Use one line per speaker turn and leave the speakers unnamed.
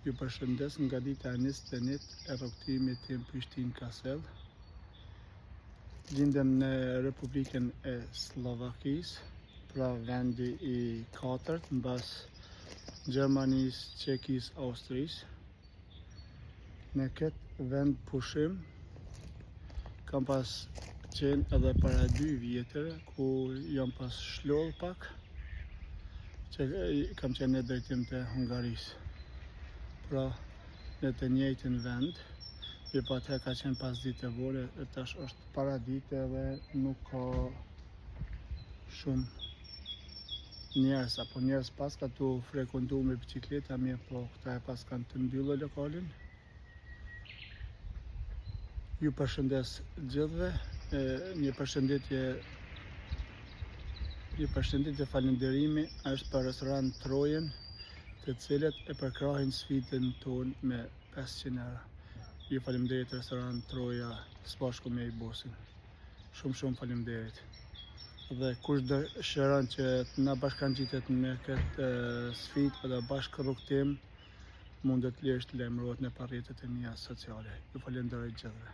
Ju përshëndes nga dita e 21 e rrugtimit tim Prishtinë-Kasell. Lindem në Republikën e Slovakisë, pra vendi i 4 mbas Gjermanisë, Çekisë, Austrisë. Në këtë vend pushim kam pas qenë edhe para 2 vjetëve, ku jam pas shloll pak, që kam qenë në drejtim të Hungarisë. Pra, në të njëjtin vend, pa atëherë ka qenë pas ditë e vore, e tash është para dite dhe nuk ka shumë njerëz, apo njerëz pas ka tu frekuentu me bicikleta, mirë po këta e pas kanë të mbyllë lokalin. Ju përshëndes gjithëve, një përshëndetje falënderimi është për restorant Trojen, të cilët e përkrahin sfidën tonë me 500 euro. Ju faleminderit restorant Troja, Spashku me i bosin. Shumë faleminderit. Dhe kush dëshiron që të na bashkangjitet me këtë sfidë dhe bashkë rrugtim, mundet thjesht lajmërohet në rrjetet e mia sociale. Ju falenderoj gjithëve.